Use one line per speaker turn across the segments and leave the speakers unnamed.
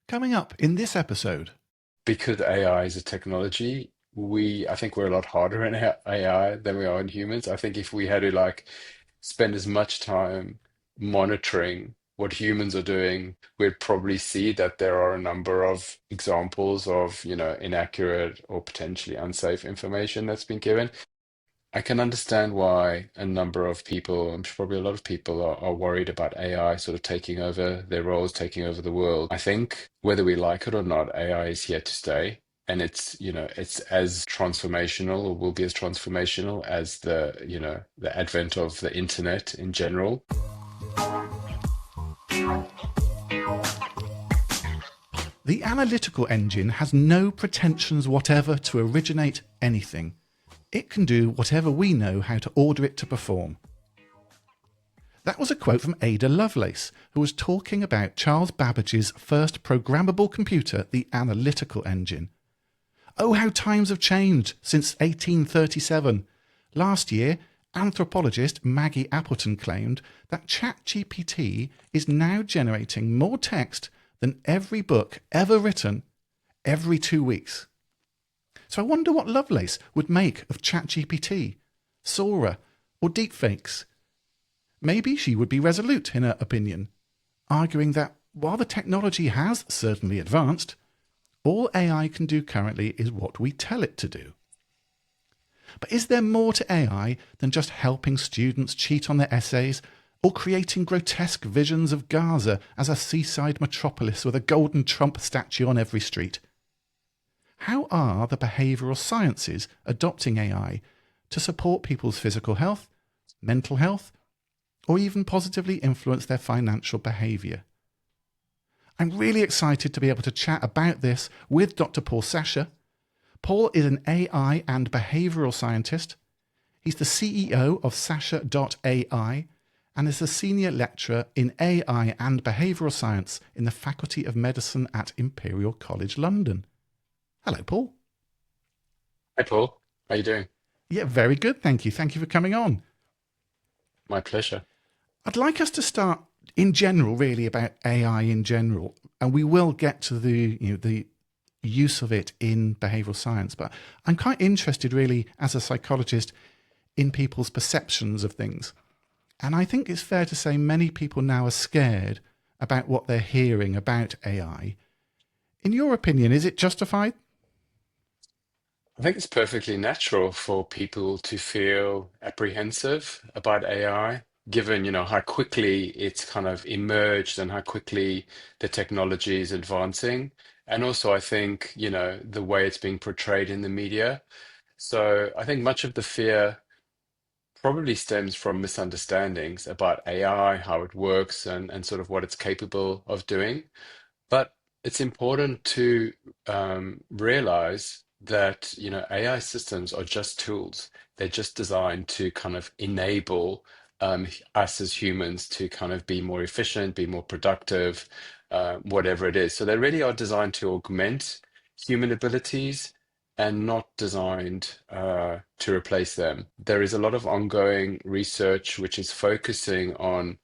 Coming up in this episode.
Because AI is a technology, I think we're a lot harder in AI than we are in humans. I think if we had to spend as much time monitoring what humans are doing, we'd probably see that there are a number of examples of, inaccurate or potentially unsafe information that's been given. I can understand why a number of people, I'm sure probably a lot of people, are worried about AI sort of taking over their roles, taking over the world. I think whether we like it or not, AI is here to stay. And it's as transformational or will be as transformational as the advent of the internet in general.
The analytical engine has no pretensions whatever to originate anything. It can do whatever we know how to order it to perform. That was a quote from Ada Lovelace, who was talking about Charles Babbage's first programmable computer, the analytical engine. Oh, how times have changed since 1837. Last year, anthropologist Maggie Appleton claimed that ChatGPT is now generating more text than every book ever written every 2 weeks. So I wonder what Lovelace would make of ChatGPT, Sora, or deepfakes. Maybe she would be resolute in her opinion, arguing that while the technology has certainly advanced, all AI can do currently is what we tell it to do. But is there more to AI than just helping students cheat on their essays or creating grotesque visions of Gaza as a seaside metropolis with a golden Trump statue on every street? How are the behavioural sciences adopting AI to support people's physical health, mental health, or even positively influence their financial behaviour? I'm really excited to be able to chat about this with Dr Paul Sacher. Paul is an AI and behavioural scientist. He's the CEO of Sacher.ai and is a senior lecturer in AI and behavioural science in the Faculty of Medicine at Imperial College London. Hello, Paul.
Hi, Paul. How you doing?
Yeah, very good, thank you. Thank you for coming on.
My pleasure.
I'd like us to start in general, really, about AI in general, and we will get to the use of it in behavioural science. But I'm quite interested, really, as a psychologist, in people's perceptions of things. And I think it's fair to say many people now are scared about what they're hearing about AI. In your opinion, is it justified?
I think it's perfectly natural for people to feel apprehensive about AI, given, how quickly it's kind of emerged and how quickly the technology is advancing. And also, I think, the way it's being portrayed in the media. So I think much of the fear probably stems from misunderstandings about AI, how it works, and sort of what it's capable of doing. But it's important to realize that, AI systems are just tools. They're just designed to kind of enable us as humans to kind of be more efficient, be more productive, whatever it is. So they really are designed to augment human abilities and not designed to replace them. There is a lot of ongoing research which is focusing on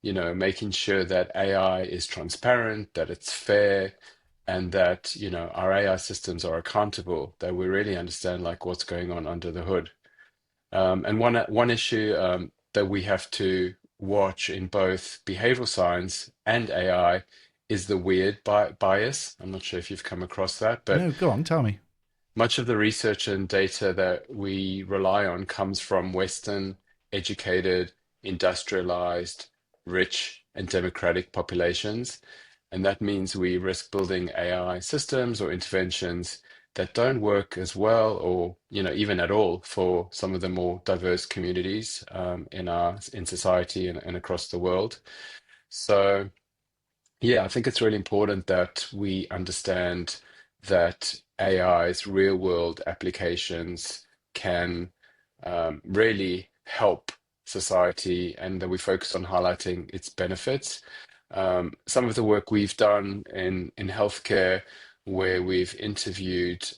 making sure that AI is transparent, that it's fair, and that, our AI systems are accountable, that we really understand like what's going on under the hood. And one issue that we have to watch in both behavioral science and AI is the weird bias. I'm not sure if you've come across that, but
No, go on, tell me.
much of the research and data that we rely on comes from Western, educated, industrialized, rich, and democratic populations. And that means we risk building AI systems or interventions that don't work as well or, even at all for some of the more diverse communities in society and across the world. So yeah, I think it's really important that we understand that AI's real world applications can really help society and that we focus on highlighting its benefits. Some of the work we've done in healthcare, where we've interviewed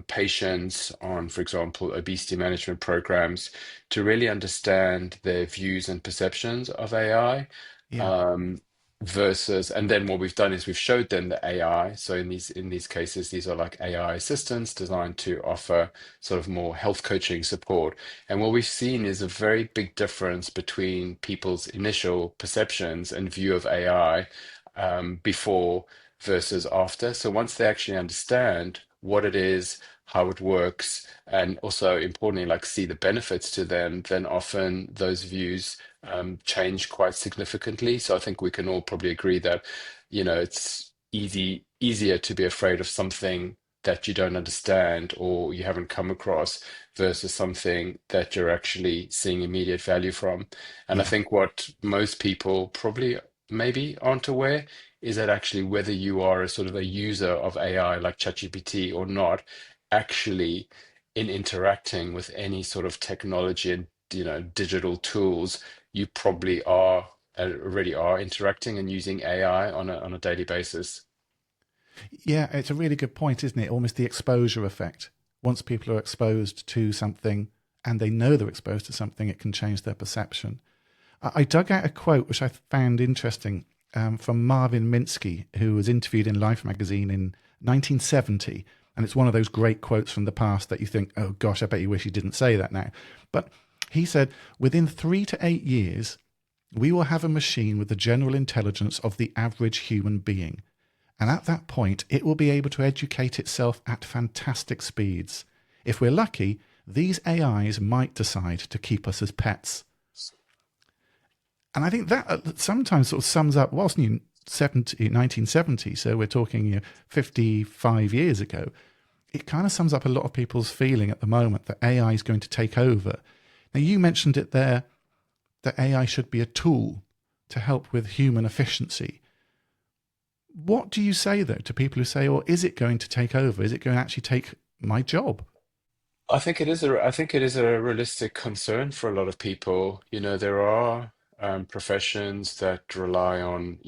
patients on, for example, obesity management programs to really understand their views and perceptions of AI.
Yeah.
Um, versus, and then what we've done is we've showed them the AI. So in these cases, these are like AI assistants designed to offer sort of more health coaching support. And what we've seen is a very big difference between people's initial perceptions and view of AI before versus after. So once they actually understand what it is, how it works, and also importantly, like see the benefits to them, then often those views change quite significantly. So I think we can all probably agree that, it's easier to be afraid of something that you don't understand or you haven't come across versus something that you're actually seeing immediate value from. And I
Yeah.
think what most people probably maybe aren't aware is that actually whether you are a sort of a user of AI like ChatGPT or not, actually in interacting with any sort of technology and digital tools, you probably are already are interacting and using AI on a daily basis.
Yeah, it's a really good point, isn't it? Almost the exposure effect. Once people are exposed to something and they know they're exposed to something, it can change their perception. I dug out a quote which I found interesting from Marvin Minsky, who was interviewed in Life magazine in 1970. And it's one of those great quotes from the past that you think, oh gosh, I bet you wish you didn't say that now. But he said, within 3 to 8 years, we will have a machine with the general intelligence of the average human being. And at that point, it will be able to educate itself at fantastic speeds. If we're lucky, these AIs might decide to keep us as pets. And I think that sometimes sort of sums up, whilst in 1970, so we're talking 55 years ago, it kind of sums up a lot of people's feeling at the moment that AI is going to take over. Now, you mentioned it there, that AI should be a tool to help with human efficiency. What do you say, though, to people who say, or is it going to take over? Is it going to actually take my job?
I think it is a realistic concern for a lot of people. There are professions that rely on,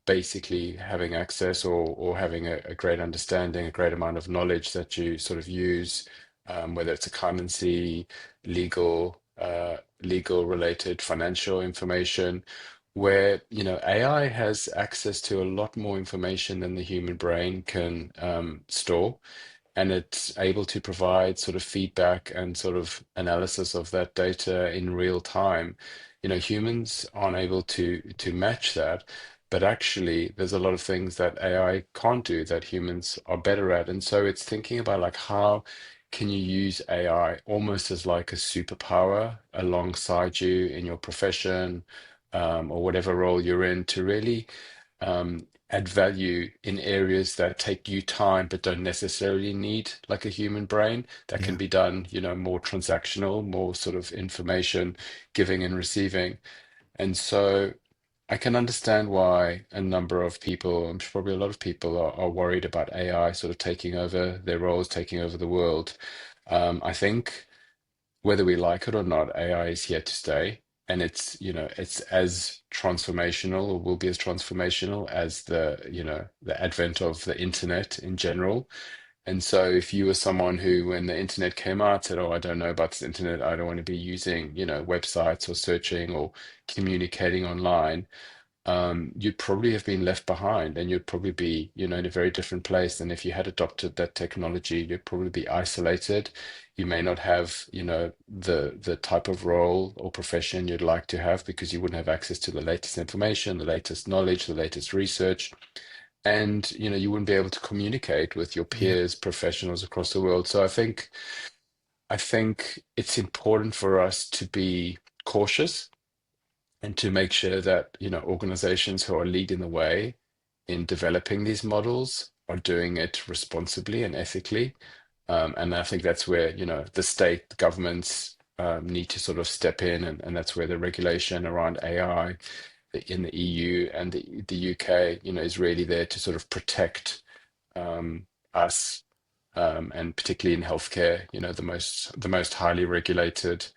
basically having access or having a great understanding, a great amount of knowledge that you sort of use, whether it's accountancy, legal related financial information, where, AI has access to a lot more information than the human brain can store, and it's able to provide sort of feedback and sort of analysis of that data in real time. Humans aren't able to match that, but actually there's a lot of things that AI can't do that humans are better at. And so it's thinking about like how can you use AI almost as like a superpower alongside you in your profession, or whatever role you're in, to really add value in areas that take you time but don't necessarily need like a human brain, that can
Yeah,
be done, more transactional, more sort of information giving and receiving. And so I can understand why a number of people, I'm sure probably a lot of people, are worried about AI sort of taking over their roles, taking over the world. I think whether we like it or not, AI is here to stay. And it's as transformational, or will be as transformational as the advent of the internet in general. And so if you were someone who, when the internet came out, said, "Oh, I don't know about this internet, I don't want to be using, websites or searching or communicating online," you'd probably have been left behind, and you'd probably be, in a very different place than if you had adopted that technology. You'd probably be isolated. You may not have, the type of role or profession you'd like to have, because you wouldn't have access to the latest information, the latest knowledge, the latest research, and you wouldn't be able to communicate with your
yeah,
peers, professionals across the world. So I think it's important for us to be cautious and to make sure that organizations who are leading the way in developing these models are doing it responsibly and ethically. And I think that's where the state governments need to sort of step in, and that's where the regulation around AI in the EU and the UK is really there to sort of protect us, and particularly in healthcare, the most highly regulated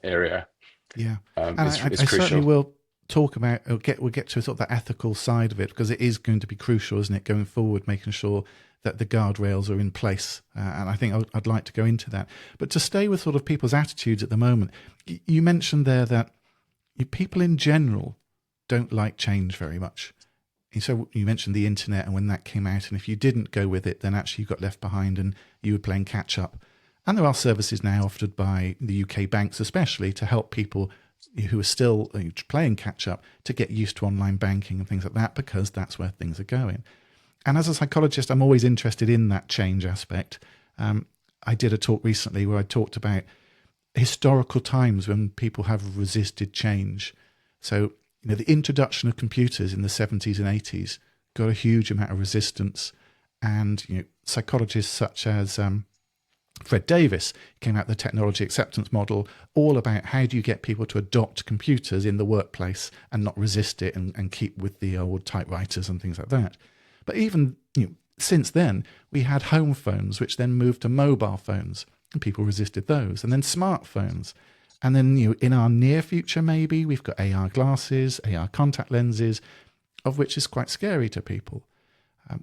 area,
yeah. And
is
I certainly
crucial.
will talk about, or we'll get to sort of the ethical side of it, because it is going to be crucial, isn't it, going forward, making sure that the guardrails are in place. And I think I'd like to go into that. But to stay with sort of people's attitudes at the moment, you mentioned there that people in general don't like change very much. And so you mentioned the internet and when that came out, and if you didn't go with it, then actually you got left behind and you were playing catch up. And there are services now offered by the UK banks, especially to help people who are still playing catch up to get used to online banking and things like that, because that's where things are going. And as a psychologist, I'm always interested in that change aspect. I did a talk recently where I talked about historical times when people have resisted change. So, the introduction of computers in the 70s and 80s got a huge amount of resistance. And, psychologists such as Fred Davis came out with the technology acceptance model, all about how do you get people to adopt computers in the workplace and not resist it and keep with the old typewriters and things like that. But even since then, we had home phones, which then moved to mobile phones, and people resisted those, and then smartphones. And then in our near future, maybe we've got AR glasses, AR contact lenses, of which is quite scary to people.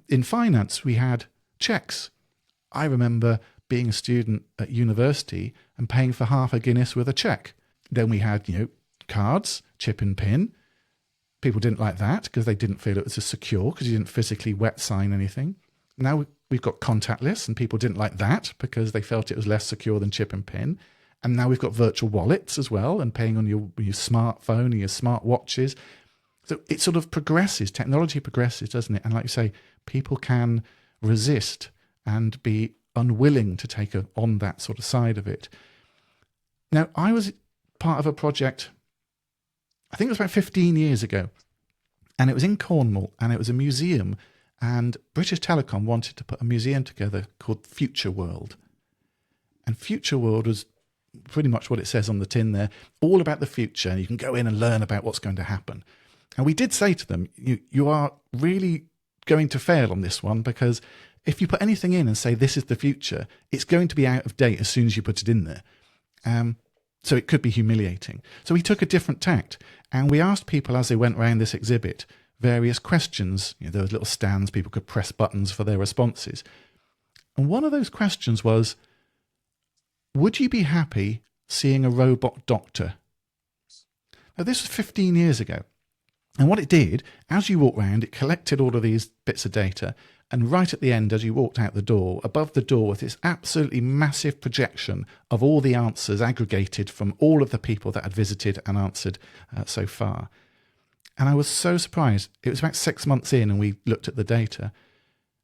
In finance, we had checks. I remember being a student at university and paying for half a Guinness with a check. Then we had, cards, chip and pin. People didn't like that because they didn't feel it was as secure because you didn't physically wet sign anything. Now we've got contactless, and people didn't like that because they felt it was less secure than chip and pin. And now we've got virtual wallets as well, and paying on your smartphone or your smart watches. So it sort of progresses, technology progresses, doesn't it? And like you say, people can resist and be unwilling to take on that sort of side of it. Now, I was part of a project, I think it was about 15 years ago, and it was in Cornwall, and it was a museum, and British Telecom wanted to put a museum together called Future World. And Future World was pretty much what it says on the tin there, all about the future, and you can go in and learn about what's going to happen. And we did say to them, you are really going to fail on this one, because if you put anything in and say this is the future, it's going to be out of date as soon as you put it in there. So it could be humiliating. So we took a different tact, and we asked people as they went around this exhibit various questions. There were little stands, people could press buttons for their responses. And one of those questions was, would you be happy seeing a robot doctor? Now, this was 15 years ago. And what it did, as you walked around, it collected all of these bits of data, and right at the end, as you walked out the door, above the door was this absolutely massive projection of all the answers aggregated from all of the people that had visited and answered so far. And I was so surprised. It was about 6 months in, and we looked at the data.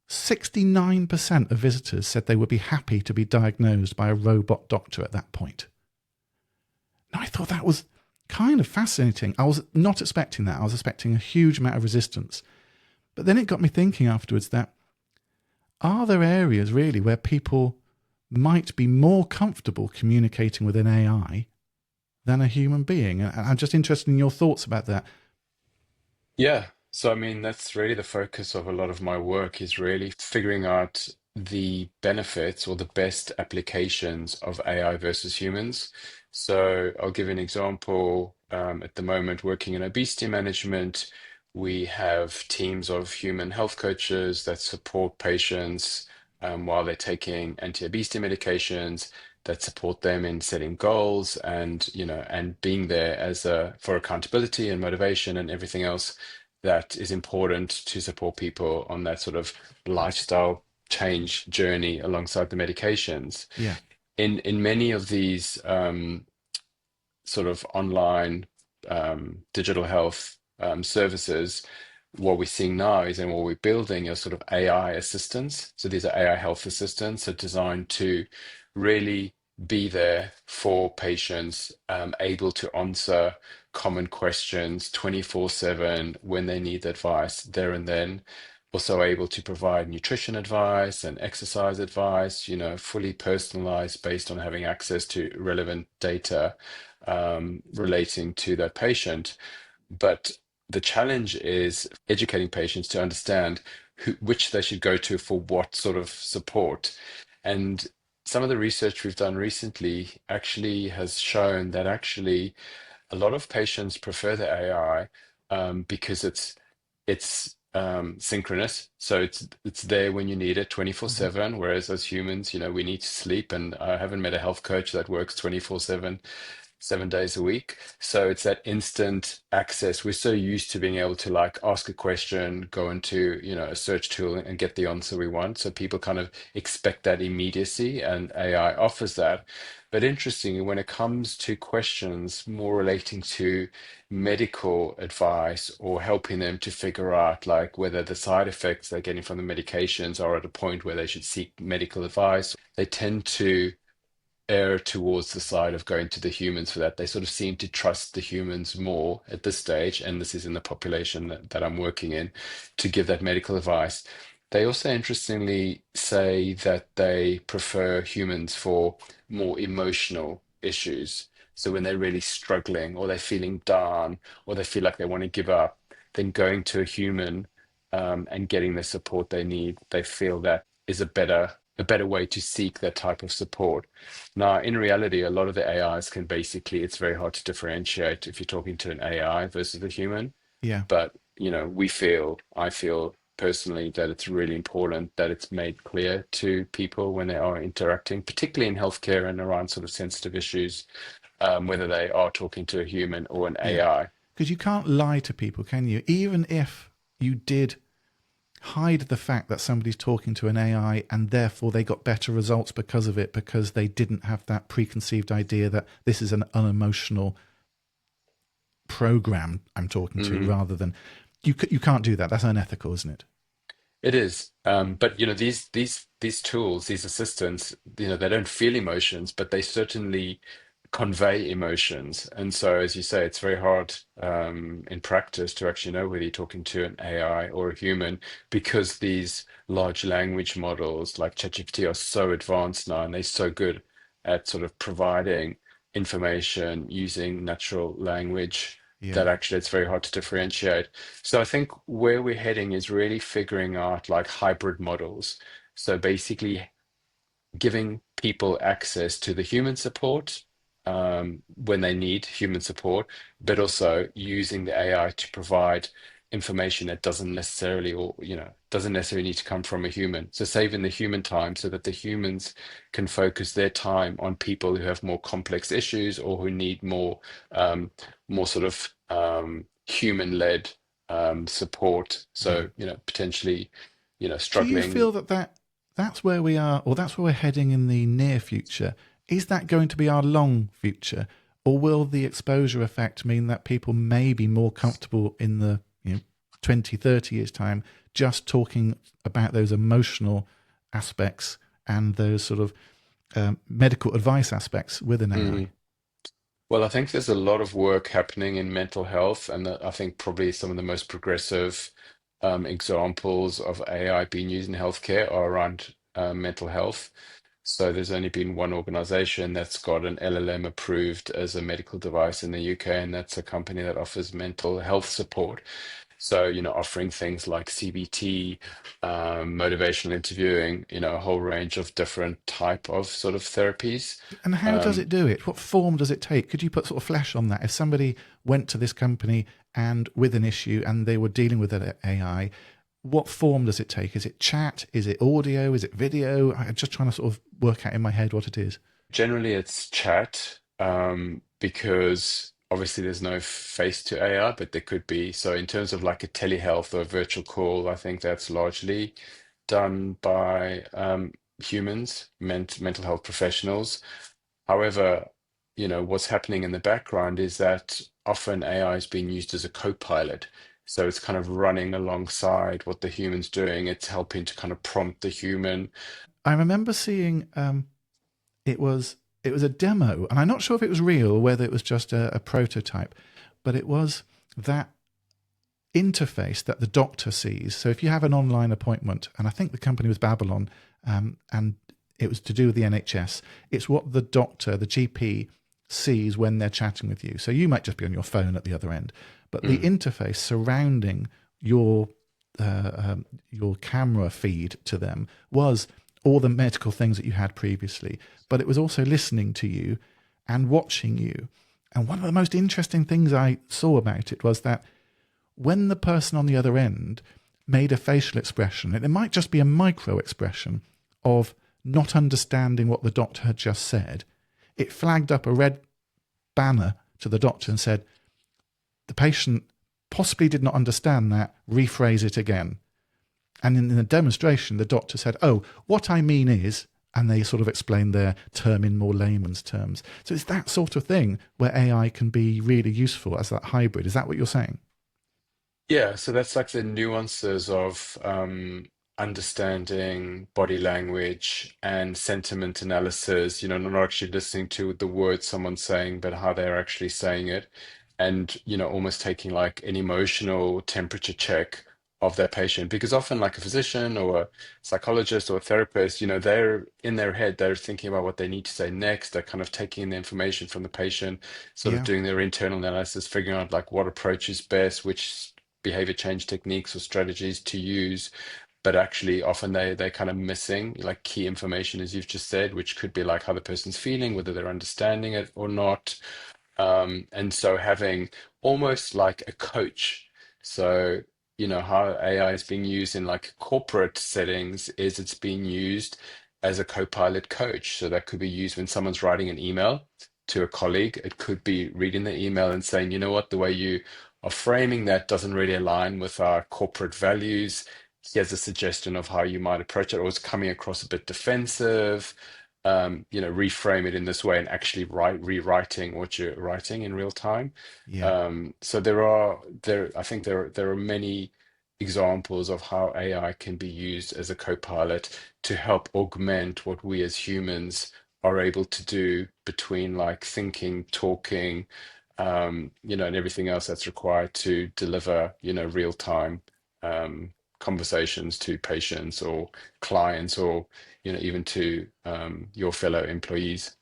69% of visitors said they would be happy to be diagnosed by a robot doctor at that point. Now, I thought that was kind of fascinating. I was not expecting that. I was expecting a huge amount of resistance. But then it got me thinking afterwards that, are there areas really where people might be more comfortable communicating with an AI than a human being? And I'm just interested in your thoughts about that.
Yeah. So, I mean, that's really the focus of a lot of my work is really figuring out the benefits or the best applications of AI versus humans. So, I'll give you an example. At the moment, working in obesity management, we have teams of human health coaches that support patients while they're taking anti-obesity medications, that support them in setting goals and, and being there as for accountability and motivation and everything else that is important to support people on that sort of lifestyle change journey alongside the medications.
Yeah,
In many of these sort of online digital health services, what we're seeing now is, and what we're building are sort of AI assistants. So these are AI health assistants that are designed to really be there for patients, able to answer common questions 24/7 when they need advice there and then. Also able to provide nutrition advice and exercise advice, fully personalized based on having access to relevant data relating to that patient. But the challenge is educating patients to understand which they should go to for what sort of support. And some of the research we've done recently actually has shown that actually a lot of patients prefer the AI because it's synchronous, so it's there when you need it
hmm
24/7. Whereas as humans, we need to sleep, and I haven't met a health coach that works 24/7. 7 days a week. So it's that instant access. We're so used to being able to like ask a question, go into, a search tool and get the answer we want. So people kind of expect that immediacy, and AI offers that. But interestingly, when it comes to questions more relating to medical advice or helping them to figure out like whether the side effects they're getting from the medications are at a point where they should seek medical advice, they tend to err towards the side of going to the humans for that. They sort of seem to trust the humans more at this stage, and this is in the population that I'm working in, to give that medical advice. They also interestingly say that they prefer humans for more emotional issues. So when they're really struggling or they're feeling down or they feel like they want to give up, then going to a human and getting the support they need, they feel that is a better way to seek that type of support. Now, in reality, a lot of the AIs can basically, it's very hard to differentiate if you're talking to an AI versus a human.
Yeah.
But, I feel personally that it's really important that it's made clear to people when they are interacting, particularly in healthcare and around sort of sensitive issues, whether they are talking to a human or an
Yeah.
AI.
Because you can't lie to people, can you? Even if you did hide the fact that somebody's talking to an AI and therefore they got better results because of it, because they didn't have that preconceived idea that this is an unemotional program I'm talking to,
Mhm.
rather than you can't do that. That's unethical, isn't it?
It is, but these tools, these assistants, they don't feel emotions, but they certainly convey emotions. And so, as you say, it's very hard in practice to actually know whether you're talking to an AI or a human, because these large language models like ChatGPT are so advanced now, and they're so good at sort of providing information using natural language
Yeah.
that actually it's very hard to differentiate. So I think where we're heading is really figuring out like hybrid models. So basically giving people access to the human support when they need human support, but also using the AI to provide information that doesn't necessarily need to come from a human. So saving the human time so that the humans can focus their time on people who have more complex issues or who need more sort of human-led support.
Yeah.
So, potentially,
Do you
struggling.
feel that's where we are, or that's where we're heading in the near future? Is that going to be our long future, or will the exposure effect mean that people may be more comfortable in the 20, 30 years time just talking about those emotional aspects and those sort of medical advice aspects with an AI?
Well, I think there's a lot of work happening in mental health, and I think probably some of the most progressive examples of AI being used in healthcare are around mental health. So there's only been one organization that's got an LLM approved as a medical device in the UK, and that's a company that offers mental health support. So, offering things like CBT, motivational interviewing, a whole range of different type of sort of therapies.
And how does
Um,
it do it? What form does it take? Could you put sort of flesh on that? If somebody went to this company and with an issue and they were dealing with an AI, what form does it take? Is it chat? Is it audio? Is it video? I'm just trying to sort of work out in my head what it is.
Generally, it's chat, because obviously there's no face to AI, but there could be. So, in terms of like a telehealth or a virtual call, I think that's largely done by humans, mental health professionals. However, what's happening in the background is that often AI is being used as a co-pilot. So it's kind of running alongside what the human's doing. It's helping to kind of prompt the human.
I remember seeing it was it was a demo, and I'm not sure if it was real or whether it was just a prototype, but it was that interface that the doctor sees. So if you have an online appointment, and I think the company was Babylon, and it was to do with the NHS, it's what the doctor, the GP, sees when they're chatting with you. So you might just be on your phone at the other end, but the
Mm,
interface surrounding your camera feed to them was all the medical things that you had previously, but it was also listening to you and watching you. And one of the most interesting things I saw about it was that when the person on the other end made a facial expression, and it might just be a micro expression of not understanding what the doctor had just said, it flagged up a red banner to the doctor and said, the patient possibly did not understand that, rephrase it again. And in the demonstration, the doctor said, oh, what I mean is, and they sort of explained their term in more layman's terms. So it's that sort of thing where AI can be really useful as that hybrid. Is that what you're saying?
Yeah, so that's like the nuances of understanding body language and sentiment analysis, not actually listening to the words someone's saying, but how they're actually saying it. And, almost taking like an emotional temperature check of their patient. Because often, like a physician or a psychologist or a therapist, they're in their head, they're thinking about what they need to say next. They're kind of taking in the information from the patient, sort of
Yeah,
doing their internal analysis, figuring out like what approach is best, which behavior change techniques or strategies to use, but actually often they're kind of missing like key information, as you've just said, which could be like how the person's feeling, whether they're understanding it or not. And so having almost like a coach. So, how AI is being used in like corporate settings is it's being used as a co-pilot coach. So that could be used when someone's writing an email to a colleague. It could be reading the email and saying, you know what, the way you are framing that doesn't really align with our corporate values. Here's a suggestion of how you might approach it, or it's coming across a bit defensive. Reframe it in this way and actually rewriting what you're writing in real time.
yeah.
So I think there are many examples of how AI can be used as a co-pilot to help augment what we as humans are able to do between like thinking, talking, and everything else that's required to deliver, real time conversations to patients or clients or even to your fellow employees.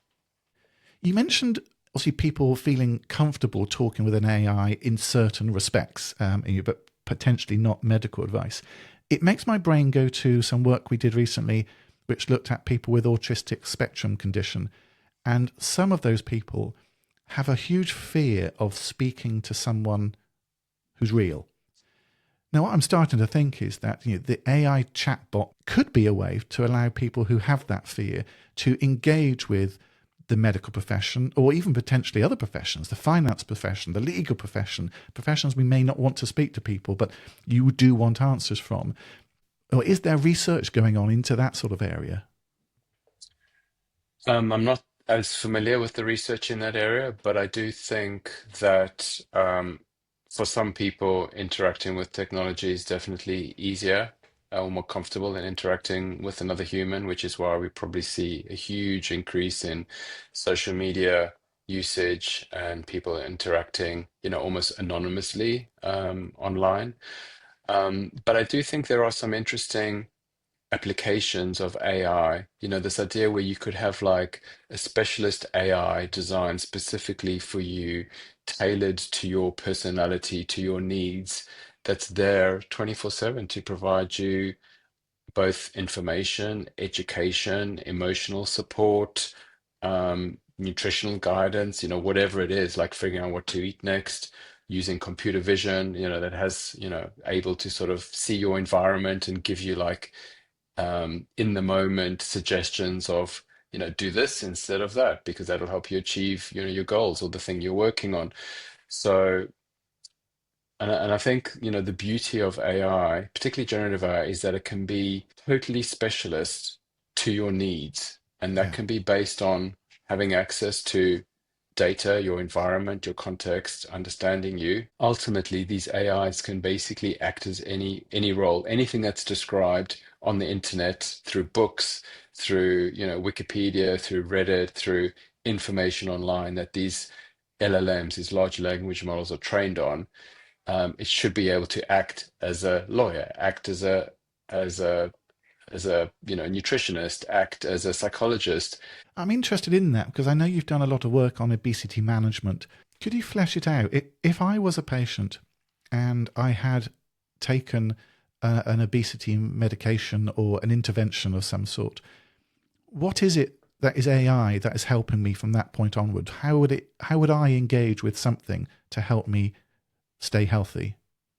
You mentioned obviously people feeling comfortable talking with an AI in certain respects, but potentially not medical advice. It makes my brain go to some work we did recently, which looked at people with autistic spectrum condition. And some of those people have a huge fear of speaking to someone who's real. Now, what I'm starting to think is that the AI chatbot could be a way to allow people who have that fear to engage with the medical profession or even potentially other professions, the finance profession, the legal profession, professions we may not want to speak to people, but you do want answers from. Or is there research going on into that sort of area?
I'm not as familiar with the research in that area, but I do think that for some people, interacting with technology is definitely easier or more comfortable than interacting with another human, which is why we probably see a huge increase in social media usage and people interacting, almost anonymously online. But I do think there are some interesting applications of AI, this idea where you could have like a specialist AI designed specifically for you, tailored to your personality, to your needs, that's there 24/7 to provide you both information, education, emotional support, nutritional guidance, whatever it is, like figuring out what to eat next. Using computer vision, that has, able to sort of see your environment and give you like in the moment suggestions of do this instead of that because that'll help you achieve your goals or the thing you're working on. So and I think the beauty of AI, particularly generative AI, is that it can be totally specialist to your needs, and that
Yeah.
can be based on having access to data, your environment, your context, understanding you. Ultimately, these AIs can basically act as any role, anything that's described on the internet through books, through Wikipedia, through Reddit, through information online that these LLMs, these large language models, are trained on. It should be able to act as a lawyer, act as a nutritionist, act as a psychologist.
I'm interested in that because I know you've done a lot of work on obesity management. Could you flesh it out? If I was a patient and I had taken an obesity medication or an intervention of some sort, what is it that is AI that is helping me from that point onward? How would I engage with something to help me stay healthy?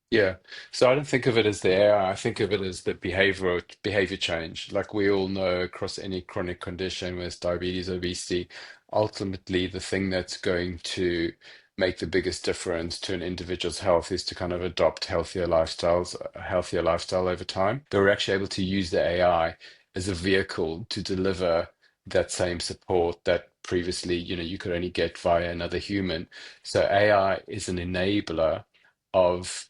Yeah. So I don't think of it as the AI. I think of it as the behavior change. Like we all know across any chronic condition, whether it's diabetes, obesity, ultimately the thing that's going to make the biggest difference to an individual's health is to kind of adopt healthier lifestyles, a healthier lifestyle over time. But we're actually able to use the AI as a vehicle to deliver that same support that previously, you could only get via another human. So AI is an enabler of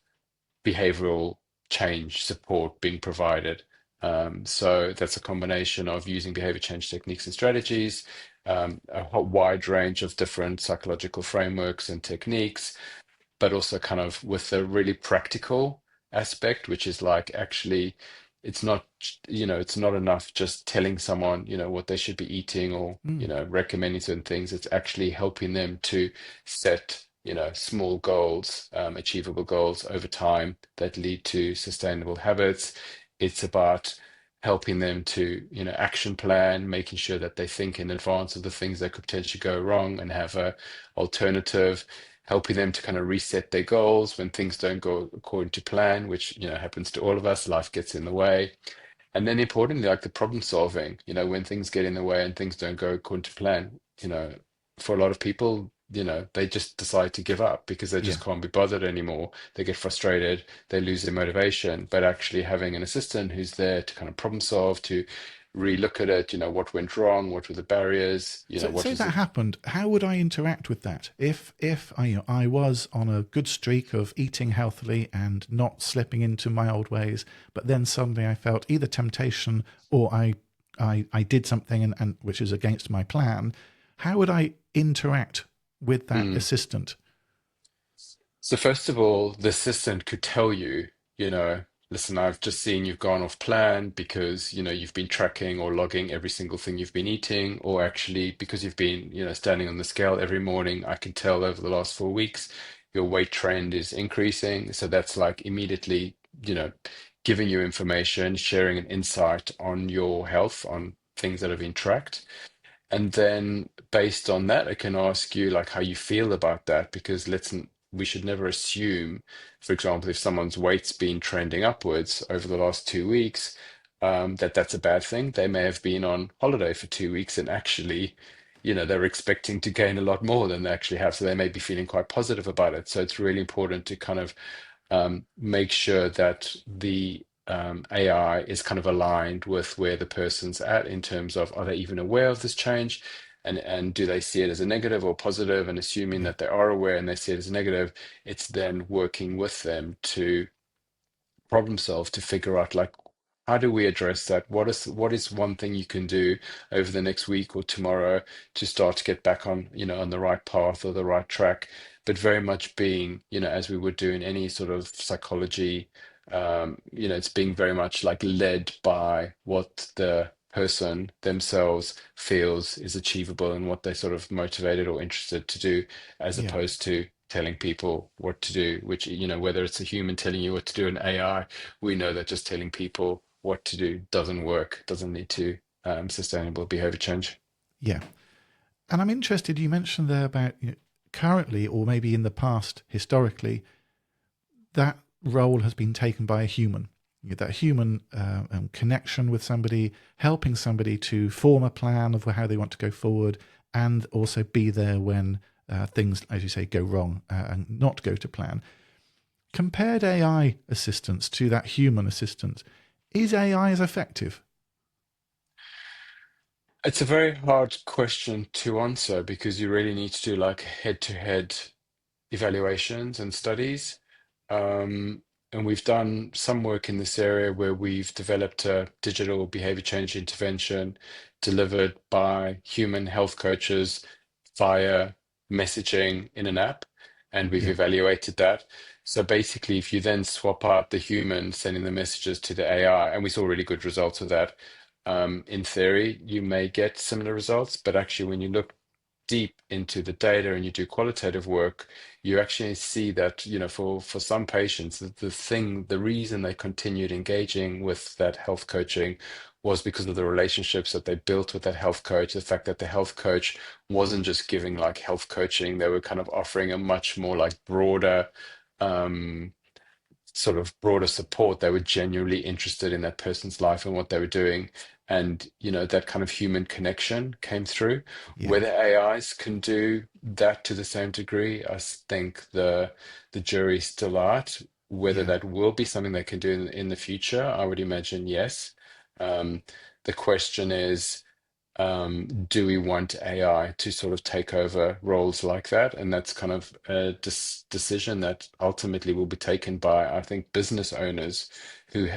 behavioral change support being provided. So that's a combination of using behavior change techniques and strategies, wide range of different psychological frameworks and techniques, but also kind of with a really practical aspect, which is like actually it's not, it's not enough just telling someone, what they should be eating or,
Mm.
recommending certain things. It's actually helping them to set, small goals, achievable goals over time that lead to sustainable habits. It's about helping them to, action plan, making sure that they think in advance of the things that could potentially go wrong and have a alternative, helping them to kind of reset their goals when things don't go according to plan, which happens to all of us. Life gets in the way. And then importantly, like the problem solving, when things get in the way and things don't go according to plan, for a lot of people, they just decide to give up because they
Yeah.
just can't be bothered anymore. They get frustrated, they lose their motivation. But actually having an assistant who's there to kind of problem solve, to relook at it, what went wrong, what were the barriers,
So,
what
so
was
that
the
happened. How would I interact with that? If I was on a good streak of eating healthily and not slipping into my old ways, but then suddenly I felt either temptation or I did something and which is against my plan, how would I interact with that
Mm.
assistant?
So first of all, the assistant could tell you, you know, listen, I've just seen you've gone off plan because, you've been tracking or logging every single thing you've been eating, or actually because you've been, standing on the scale every morning, I can tell over the last 4 weeks your weight trend is increasing. So that's like immediately, giving you information, sharing an insight on your health, on things that have been tracked. And then based on that, I can ask you like how you feel about that, because we should never assume, for example, if someone's weight's been trending upwards over the last 2 weeks, that that's a bad thing. They may have been on holiday for 2 weeks and actually, they're expecting to gain a lot more than they actually have. So they may be feeling quite positive about it. So it's really important to kind of make sure that the AI is kind of aligned with where the person's at in terms of are they even aware of this change, and do they see it as a negative or positive, and assuming
Yeah,
that they are aware and they see it as a negative, it's then working with them to problem solve to figure out like how do we address that? What is one thing you can do over the next week or tomorrow to start to get back on, on the right path or the right track, but very much being, as we would do in any sort of psychology, it's being very much like led by what the person themselves feels is achievable and what they're sort of motivated or interested to do, as
yeah.
opposed to telling people what to do, which, whether it's a human telling you what to do, an AI, we know that just telling people what to do doesn't work, doesn't lead to sustainable behavior change.
Yeah. And I'm interested, you mentioned there about currently or maybe in the past, historically, that role has been taken by a human. That human connection with somebody, helping somebody to form a plan of how they want to go forward, and also be there when things, as you say, go wrong and not go to plan. Compared AI assistance to that human assistant, is AI as effective?
It's a very hard question to answer because you really need to do like head-to-head evaluations and studies. Um, and we've done some work in this area where we've developed a digital behavior change intervention delivered by human health coaches via messaging in an app. And we've
Yeah,
evaluated that. So basically, if you then swap out the human sending the messages to the AI, and we saw really good results of that, in theory, you may get similar results. But actually, when you look deep into the data and you do qualitative work, you actually see that, for some patients, the reason they continued engaging with that health coaching was because of the relationships that they built with that health coach, the fact that the health coach wasn't just giving like health coaching, they were kind of offering a much more like broader um sort of broader support. They were genuinely interested in that person's life and what they were doing. And, that kind of human connection came through.
Yeah.
Whether AIs can do that to the same degree, I think the jury's still out. Whether
Yeah.
that will be something they can do in the future, I would imagine yes. Um, the question is, do we want AI to sort of take over roles like that? And that's kind of a decision that ultimately will be taken by, I think, business owners who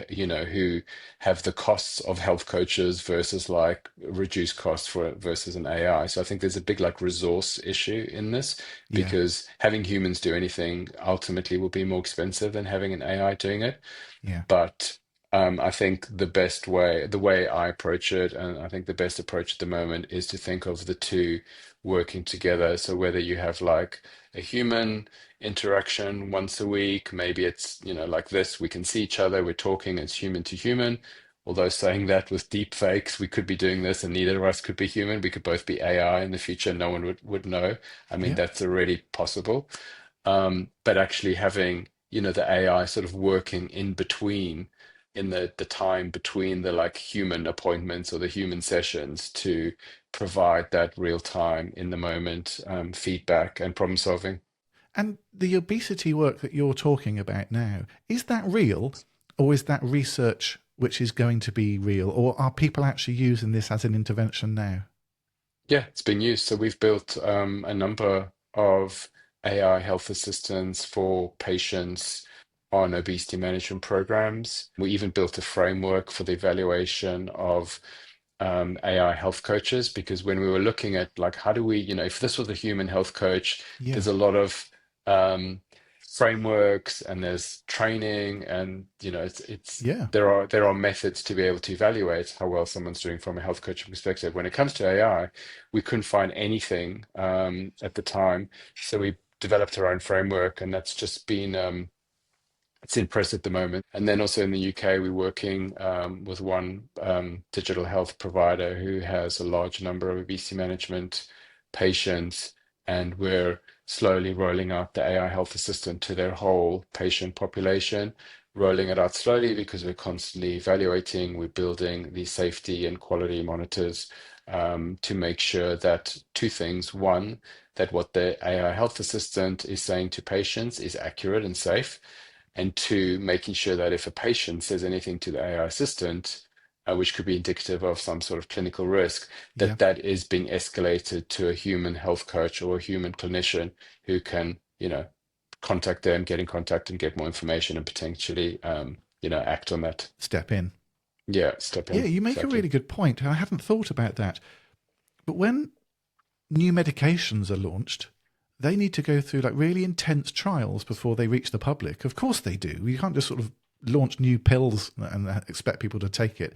have the costs of health coaches versus like reduced costs for versus an AI. So I think there's a big like resource issue in this
Yeah.
because having humans do anything ultimately will be more expensive than having an AI doing it.
Yeah.
But I think the way I approach it, and I think the best approach at the moment is to think of the two working together. So whether you have like a human interaction once a week, maybe it's, like this, we can see each other, we're talking, it's human to human. Although saying that with deep fakes, we could be doing this and neither of us could be human. We could both be AI in the future. No one would know. I mean,
Yeah.
that's already possible. But actually having the AI sort of working in between in the time between the like human appointments or the human sessions to provide that real time in the moment feedback and problem solving.
And the obesity work that you're talking about now, is that real, or is that research which is going to be real, or are people actually using this as an intervention now?
Yeah, it's been used. So we've built a number of AI health assistants for patients on obesity management programs. We even built a framework for the evaluation of AI health coaches because when we were looking at like how do we, if this was a human health coach,
Yeah.
there's a lot of um, frameworks and there's training and it's
Yeah.
there are methods to be able to evaluate how well someone's doing from a health coaching perspective. When it comes to AI, we couldn't find anything at the time, so we developed our own framework, and that's just been it's in press at the moment. And then also in the UK, we're working with one digital health provider who has a large number of obesity management patients, and we're slowly rolling out the AI health assistant to their whole patient population. Rolling it out slowly because we're constantly evaluating, we're building the safety and quality monitors to make sure that two things. One, that what the AI health assistant is saying to patients is accurate and safe, and two, making sure that if a patient says anything to the AI assistant, which could be indicative of some sort of clinical risk,
Yeah.
that that is being escalated to a human health coach or a human clinician who can, contact them, get in contact and get more information and potentially, act on that.
Step in.
Yeah, step
Yeah,
in.
you make a
Exactly.
really good point. I hadn't thought about that. But when new medications are launched, they need to go through like really intense trials before they reach the public. Of course they do. You can't just sort of launch new pills and expect people to take it.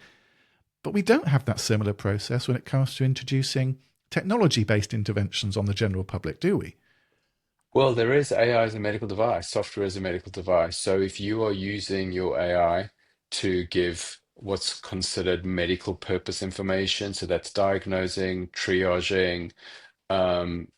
But we don't have that similar process when it comes to introducing technology based interventions on the general public, do we?
Well, there is AI as a medical device, software as a medical device. So if you are using your AI to give what's considered medical purpose information, so that's diagnosing, triaging, and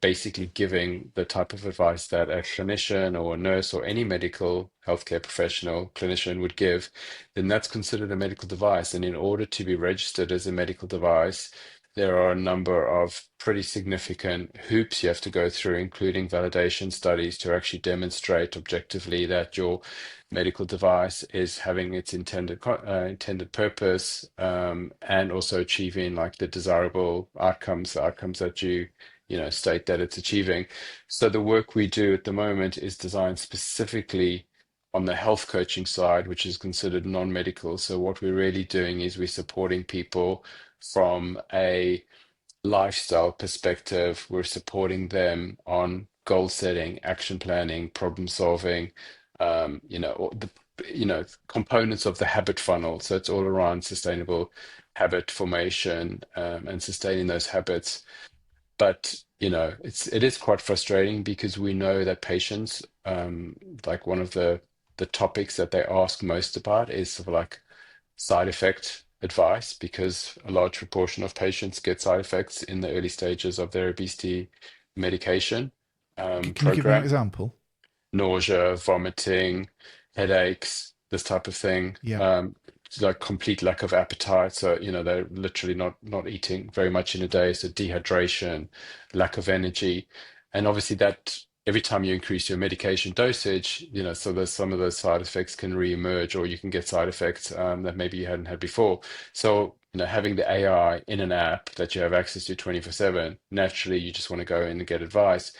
basically giving the type of advice that a clinician or a nurse or any medical healthcare professional clinician would give, then that's considered a medical device. And in order to be registered as a medical device, there are a number of pretty significant hoops you have to go through, including validation studies to actually demonstrate objectively that your medical device is having its intended purpose, and also achieving like the desirable outcomes, the outcomes that you state that it's achieving. So the work we do at the moment is designed specifically on the health coaching side, which is considered non-medical. So what we're really doing is we're supporting people from a lifestyle perspective. We're supporting them on goal setting, action planning, problem solving, or the components of the habit funnel. So it's all around sustainable habit formation, and sustaining those habits. But it is quite frustrating because we know that patients, like one of the topics that they ask most about is sort of like side effect advice, because a large proportion of patients get side effects in the early stages of their obesity medication
Can you give me an
program.
example?
nausea, vomiting, headaches, this type of thing.
Yeah,
Like complete lack of appetite. So, they're literally not eating very much in a day. So dehydration, lack of energy. And obviously that every time you increase your medication dosage, so there's some of those side effects can re-emerge, or you can get side effects that maybe you hadn't had before. So, having the AI in an app that you have access to 24/7, naturally you just want to go in and get advice.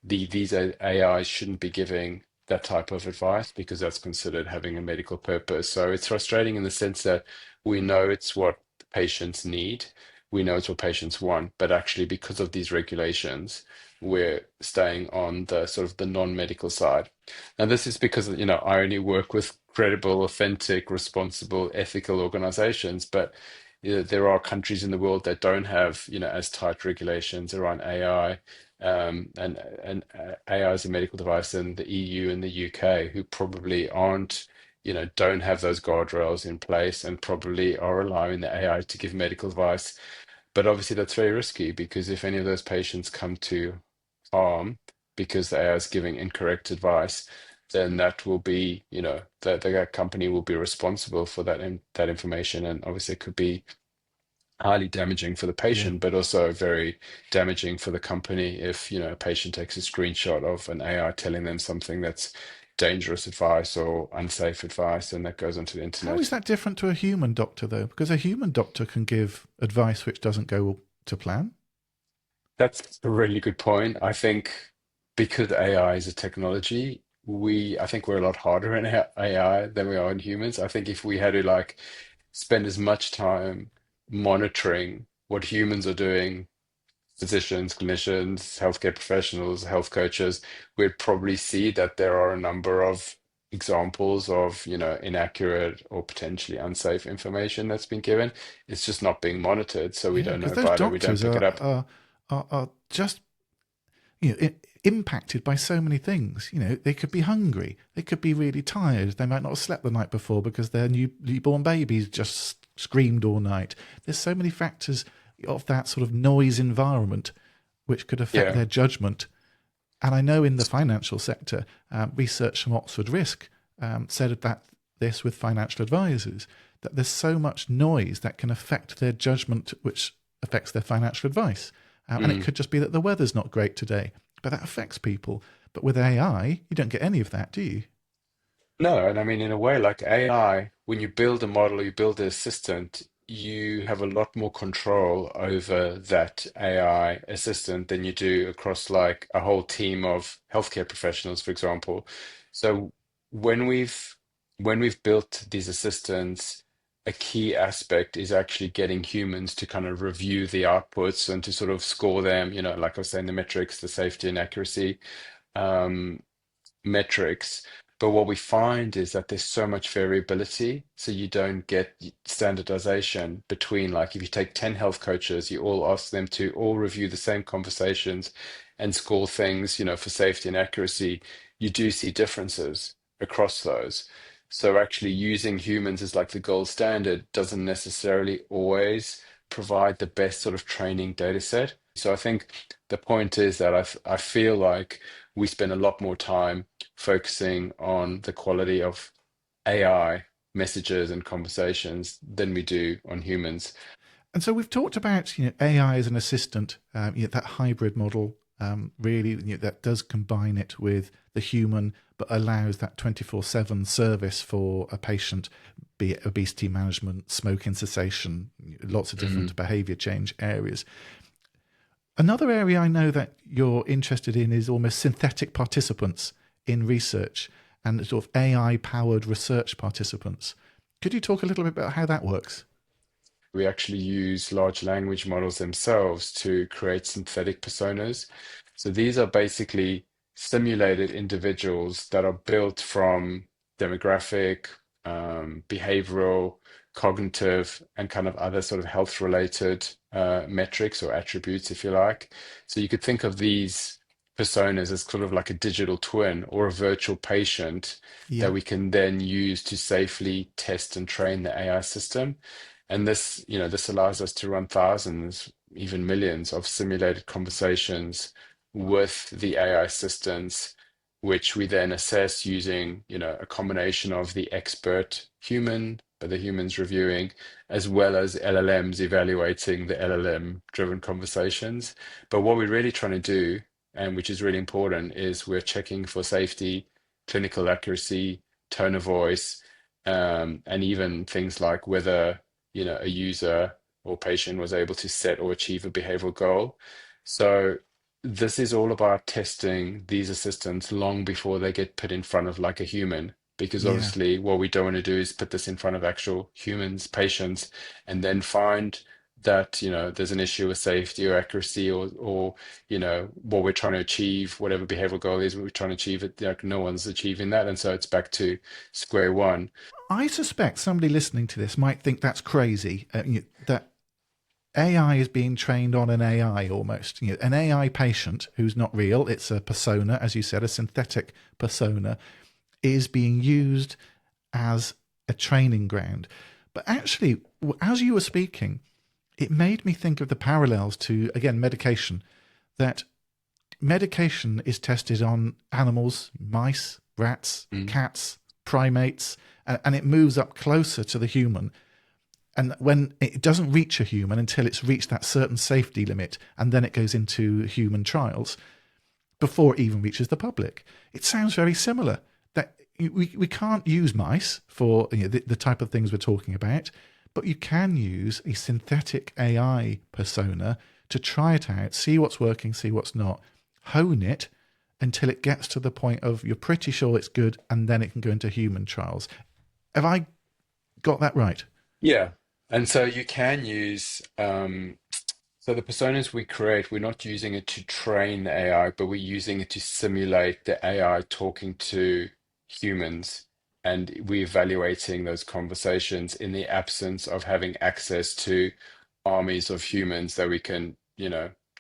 These AIs shouldn't be giving that type of advice because that's considered having a medical purpose. So it's frustrating in the sense that we know it's what patients need, we know it's what patients want, but actually because of these regulations, we're staying on the sort of the non-medical side. And this is because, I only work with credible, authentic, responsible, ethical organizations, but there are countries in the world that don't have, as tight regulations around AI, and AI as a medical device in the EU and the UK, who probably aren't, don't have those guardrails in place and probably are allowing the AI to give medical advice. But obviously, that's very risky because if any of those patients come to harm because the AI is giving incorrect advice, then that will be, that the company will be responsible for that information, and obviously it could be highly damaging for the
yeah.
patient, but also very damaging for the company if, a patient takes a screenshot of an AI telling them something that's dangerous advice or unsafe advice, and that goes onto the
How is
internet.
that different to a human doctor, though? Because a human doctor can give advice which doesn't go to plan.
That's a really good point. I think because AI is a technology, I think we're a lot harder in AI than we are in humans. I think if we had to like spend as much time monitoring what humans are doing, physicians, clinicians, healthcare professionals, health coaches, we'd probably see that there are a number of examples of, inaccurate or potentially unsafe information that's been given. It's just not being monitored, so we
Yeah,
don't know
because those
about it. We don't
doctors
pick it up.
are just impacted by so many things. They could be hungry, they could be really tired, they might not have slept the night before because their newborn babies just screamed all night. There's so many factors of that sort of noise environment which could affect
Yeah.
their judgment. And I know in the financial sector, research from Oxford Risk said that this with financial advisors, that there's so much noise that can affect their judgment, which affects their financial advice. And it
Mm.
could just be that the weather's not great today, but that affects people. But with AI, you don't get any of that, do you?
No, and I mean, in a way, like AI, when you build a model, you build an assistant, you have a lot more control over that AI assistant than you do across like a whole team of healthcare professionals, for example. So when we've when we've built these assistants, a key aspect is actually getting humans to kind of review the outputs and to sort of score them, like I was saying, the metrics, the safety and accuracy. Um, Metrics. But what we find is that there's so much variability, so you don't get standardization between, like, if you take 10 health coaches, you all ask them to all review the same conversations and score things, for safety and accuracy, you do see differences across those. So actually using humans as like the gold standard doesn't necessarily always provide the best sort of training data set. So I think the point is that I feel like we spend a lot more time focusing on the quality of AI messages and conversations than we do on humans.
And so we've talked about AI as an assistant, that hybrid model, really that does combine it with the human, but allows that 24/7 service for a patient, be it obesity management, smoking cessation, lots of different
Mm.
behaviour change areas. Another area I know that you're interested in is almost synthetic participants in research and sort of AI powered research participants. Could you talk a little bit about how that works?
We actually use large language models themselves to create synthetic personas. So these are basically simulated individuals that are built from demographic, behavioral, cognitive, and kind of other sort of health related metrics or attributes, if you like. So you could think of these personas as sort of like a digital twin or a virtual patient
Yeah.
that we can then use to safely test and train the AI system. And this allows us to run thousands, even millions of simulated conversations with the AI assistants which we then assess using, a combination of the expert human, the humans reviewing, as well as LLMs evaluating the LLM-driven conversations. But what we're really trying to do, and which is really important, is we're checking for safety, clinical accuracy, tone of voice, and even things like whether, a user or patient was able to set or achieve a behavioral goal. So this is all about testing these assistants long before they get put in front of like a human, because
Yeah.
obviously what we don't want to do is put this in front of actual humans, patients, and then find that, there's an issue with safety or accuracy or what we're trying to achieve, whatever behavioral goal is, what we're trying to achieve it, like no one's achieving that. And so it's back to square one.
I suspect somebody listening to this might think that's crazy, that AI is being trained on an AI almost. An AI patient who's not real, it's a persona, as you said, a synthetic persona, is being used as a training ground. But actually, as you were speaking, it made me think of the parallels to, again, medication, that medication is tested on animals, mice, rats,
Mm.
cats, primates, and it moves up closer to the human. And when it doesn't reach a human until it's reached that certain safety limit, and then it goes into human trials before it even reaches the public. It sounds very similar. That we can't use mice for the type of things we're talking about, but you can use a synthetic AI persona to try it out, see what's working, see what's not, hone it until it gets to the point of you're pretty sure it's good, and then it can go into human trials. Have I got that right?
Yeah. And so you can use, so the personas we create, we're not using it to train the AI, but we're using it to simulate the AI talking to humans. And we're evaluating those conversations in the absence of having access to armies of humans that we can,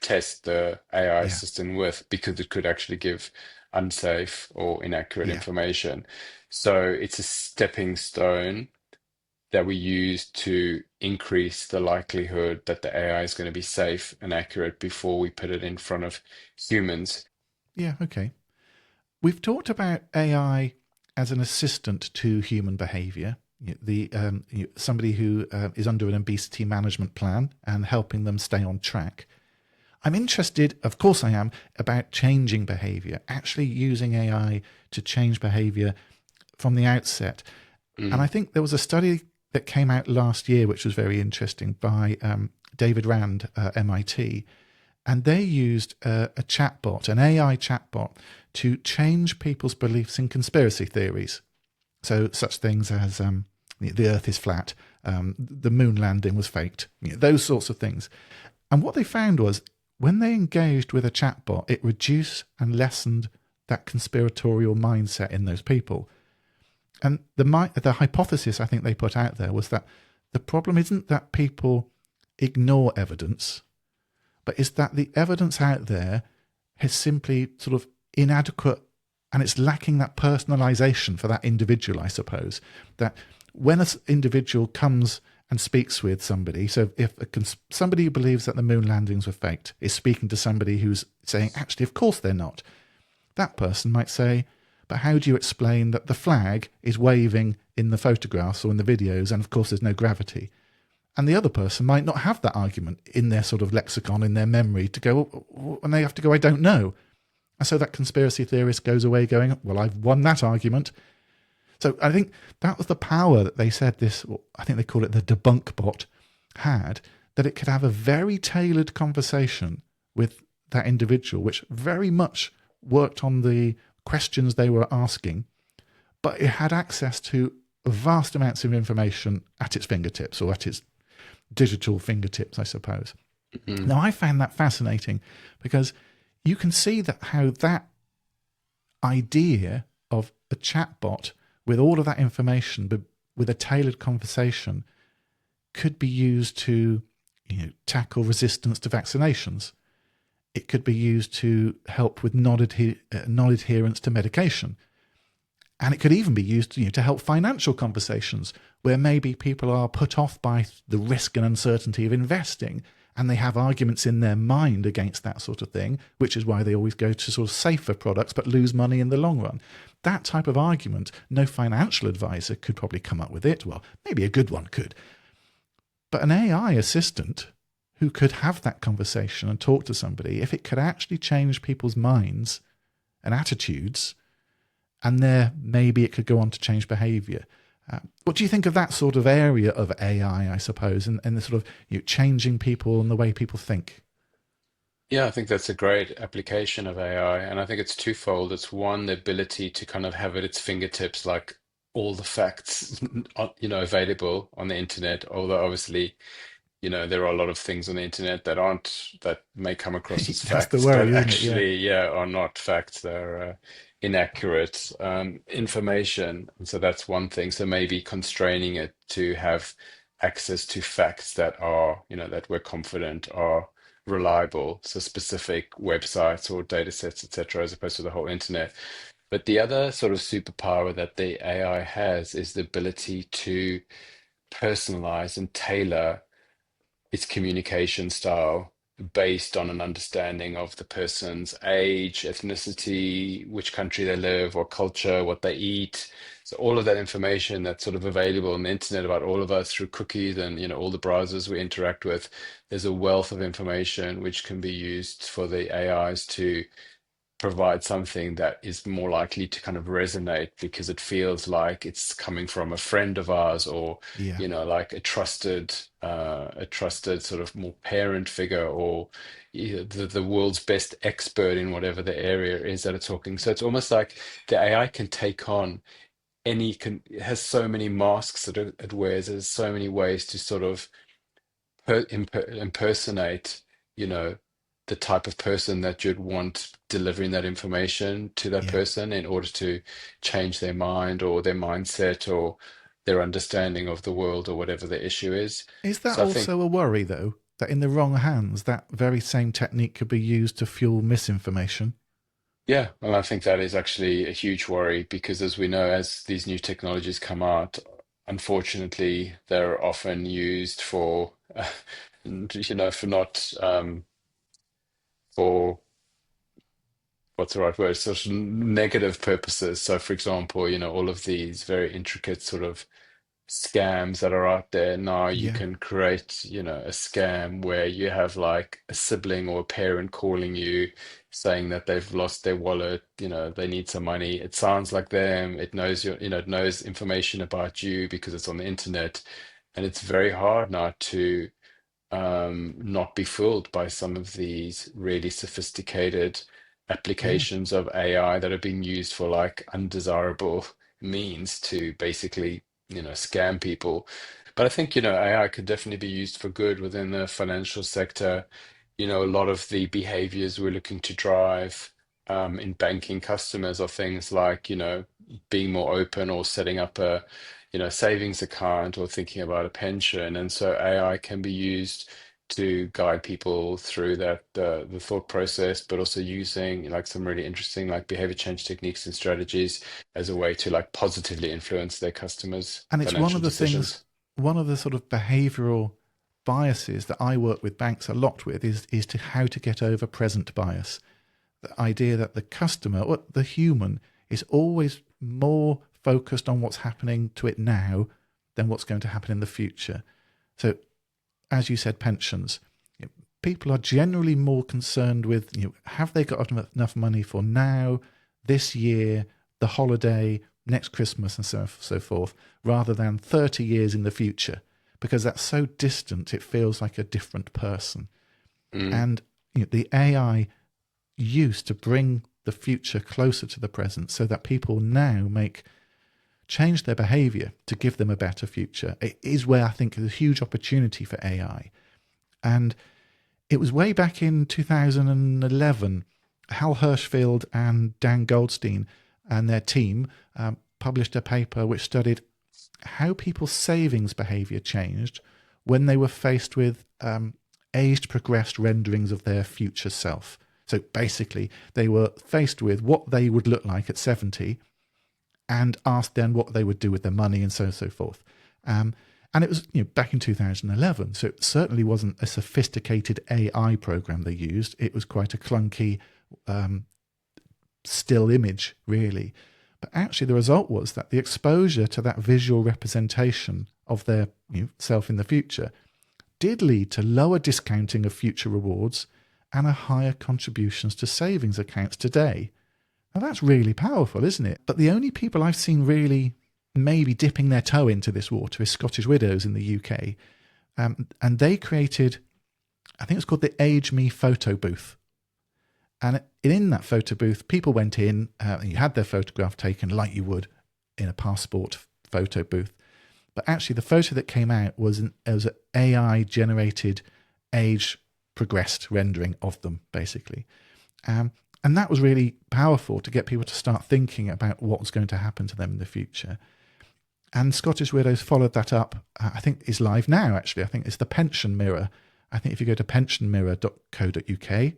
test the AI
Yeah,
system with, because it could actually give unsafe or inaccurate
yeah.
information. So it's a stepping stone that we use to increase the likelihood that the AI is going to be safe and accurate before we put it in front of humans.
Yeah, okay. We've talked about AI as an assistant to human behaviour. Somebody who is under an obesity management plan and helping them stay on track. I'm interested, of course I am, about changing behaviour, actually using AI to change behaviour from the outset. And I
Mm,
think there was a study that came out last year, which was very interesting, by David Rand, MIT, and they used a chatbot, an AI chatbot, to change people's beliefs in conspiracy theories. So such things as the Earth is flat, the moon landing was faked, those sorts of things. And what they found was when they engaged with a chatbot, it reduced and lessened that conspiratorial mindset in those people. And the hypothesis I think they put out there was that the problem isn't that people ignore evidence, but is that the evidence out there is simply sort of inadequate, and it's lacking that personalization for that individual, I suppose. That when an individual comes and speaks with somebody, so if somebody who believes that the moon landings were faked is speaking to somebody who's saying, actually, of course they're not, that person might say, but how do you explain that the flag is waving in the photographs or in the videos, and of course there's no gravity? And the other person might not have that argument in their sort of lexicon, in their memory, to go, and they have to go, I don't know. And so that conspiracy theorist goes away going, well, I've won that argument. So I think that was the power that they said this, I think they call it the debunk bot, had, that it could have a very tailored conversation with that individual, which very much worked on the questions they were asking, but it had access to vast amounts of information at its fingertips, or at its digital fingertips, I suppose.
mm,
Now, I found that fascinating because you can see that how that idea of a chatbot with all of that information, but with a tailored conversation, could be used to tackle resistance to vaccinations. It could be used to help with non-adherence to medication. And it could even be used to help financial conversations where maybe people are put off by the risk and uncertainty of investing. and they have arguments in their mind against that sort of thing, which is why they always go to sort of safer products but lose money in the long run. That type of argument, no financial advisor could probably come up with it. Well, maybe a good one could. But an AI assistant who could have that conversation and talk to somebody, if it could actually change people's minds and attitudes, and there maybe it could go on to change behavior. What do you think of that sort of area of AI, I suppose, and the sort of changing people and the way people think?
Yeah, I think that's a great application of AI, and I think it's twofold. It's one, the ability to kind of have at its fingertips, like all the facts, available on the internet. Although obviously, there are a lot of things on the internet that may come across as
That's the
facts, but
worry, isn't it? Yeah.
actually, yeah, are not facts. They're inaccurate information. And so that's one thing. So maybe constraining it to have access to facts that are, that we're confident are reliable. So specific websites or data sets, etc., as opposed to the whole internet. But the other sort of superpower that the AI has is the ability to personalize and tailor its communication style based on an understanding of the person's age, ethnicity, which country they live, or culture, what they eat. So all of that information that's sort of available on the internet about all of us through cookies and all the browsers we interact with, there's a wealth of information which can be used for the AIs to provide something that is more likely to kind of resonate because it feels like it's coming from a friend of ours, or
Yeah.
like a trusted sort of more parent figure, or the world's best expert in whatever the area is that it's talking. So it's almost like the AI can take on it has so many masks that it wears. There's so many ways to sort of impersonate, you know, the type of person that you'd want delivering that information to that
Yeah.
person in order to change their mind or their mindset or their understanding of the world or whatever the issue is.
Is that
So I think,
also a worry, though, that in the wrong hands, that very same technique could be used to fuel misinformation?
yeah, well, I think that is actually a huge worry because as we know, as these new technologies come out, unfortunately, they're often used for, for not, for what's the right word, sort of negative purposes. So, for example, all of these very intricate sort of scams that are out there now, you
Yeah.
can create, a scam where you have like a sibling or a parent calling you saying that they've lost their wallet, they need some money. It sounds like them. It knows it knows information about you because it's on the internet. And it's very hard now to not be fooled by some of these really sophisticated
Yeah.
applications of AI that are being used for like undesirable means to basically, scam people. But I think, AI could definitely be used for good within the financial sector. A lot of the behaviors we're looking to drive in banking customers are things like, being more open or setting up a savings account or thinking about a pension. And so AI can be used to guide people through that the thought process, but also using like some really interesting like behavior change techniques and strategies as a way to like positively influence their customers'
And it's one
financial
of the things,
decisions.
one of the sort of behavioral biases that I work with banks a lot with is to how to get over present bias. The idea that the customer or the human is always more focused on what's happening to it now than what's going to happen in the future. So, as you said, pensions. People are generally more concerned with, have they got enough money for now, this year, the holiday, next Christmas, and so forth, rather than 30 years in the future, because that's so distant, it feels like a different person.
Mm,
And the AI used to bring the future closer to the present so that people now change their behavior to give them a better future. It is where I think there's a huge opportunity for AI. And it was way back in 2011, Hal Hirschfield and Dan Goldstein and their team published a paper which studied how people's savings behavior changed when they were faced with aged progressed renderings of their future self. So basically, they were faced with what they would look like at 70 and asked then what they would do with their money and so forth. And it was, back in 2011, so it certainly wasn't a sophisticated AI program they used. It was quite a clunky still image, really. But actually, the result was that the exposure to that visual representation of their self in the future did lead to lower discounting of future rewards and a higher contributions to savings accounts today. Now that's really powerful, isn't it? But the only people I've seen really maybe dipping their toe into this water is Scottish Widows in the UK. And they created, I think it's called the Age Me photo booth. And in that photo booth, people went in, and you had their photograph taken like you would in a passport photo booth. But actually, the photo that came out was an AI-generated age progressed rendering of them, basically. And that was really powerful to get people to start thinking about what was going to happen to them in the future. And Scottish Widows followed that up. I think it's live now, actually. I think it's the Pension Mirror. I think if you go to pensionmirror.co.uk,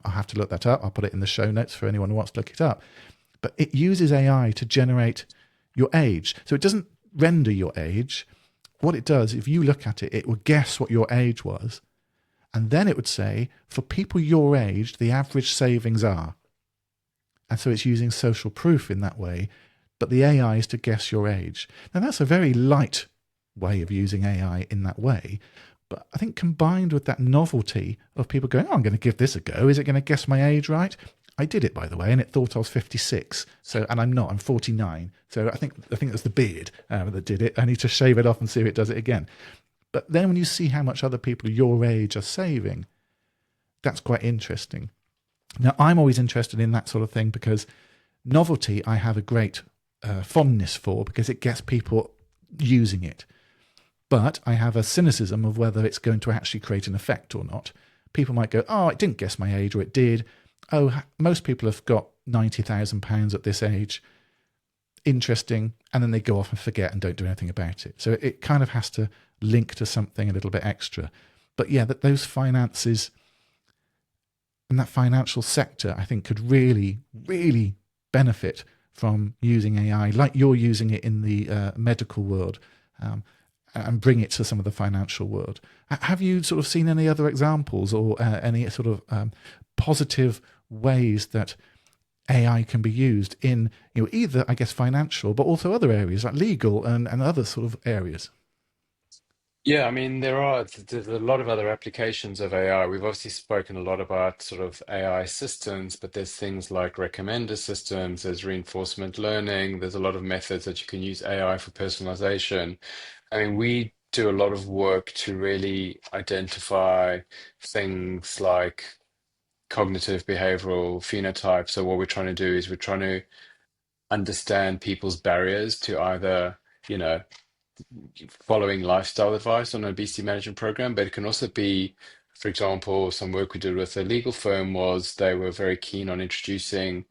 I'll have to look that up. I'll put it in the show notes for anyone who wants to look it up. But it uses AI to generate your age. So it doesn't render your age. What it does, if you look at it, it will guess what your age was. And then it would say, for people your age, the average savings are. And so it's using social proof in that way. But the AI is to guess your age. Now, that's a very light way of using AI in that way. But I think combined with that novelty of people going, oh, I'm going to give this a go. Is it going to guess my age right? I did it, by the way, and it thought I was 56. So, and I'm not. I'm 49. So I think that's the beard that did it. I need to shave it off and see if it does it again. But then when you see how much other people your age are saving, that's quite interesting. Now, I'm always interested in that sort of thing because novelty I have a great fondness for because it gets people using it. But I have a cynicism of whether it's going to actually create an effect or not. People might go, oh, it didn't guess my age, or it did. Oh, most people have got £90,000 at this age. Interesting. And then they go off and forget and don't do anything about it. So it kind of has to link to something a little bit extra. But yeah, that those finances and that financial sector, I think, could really, really benefit from using AI like you're using it in the medical world. And bring it to some of the financial world. Have you sort of seen any other examples or any sort of positive ways that AI can be used in either, I guess, financial, but also other areas like legal and other sort of areas?
Yeah, I mean, there's a lot of other applications of AI. We've obviously spoken a lot about sort of AI systems, but there's things like recommender systems, there's reinforcement learning, there's a lot of methods that you can use AI for personalization. I mean, we do a lot of work to really identify things like cognitive behavioral phenotypes. So what we're trying to do is we're trying to understand people's barriers to either, you know, following lifestyle advice on an obesity management program, but it can also be, for example, some work we did with a legal firm was they were very keen on introducing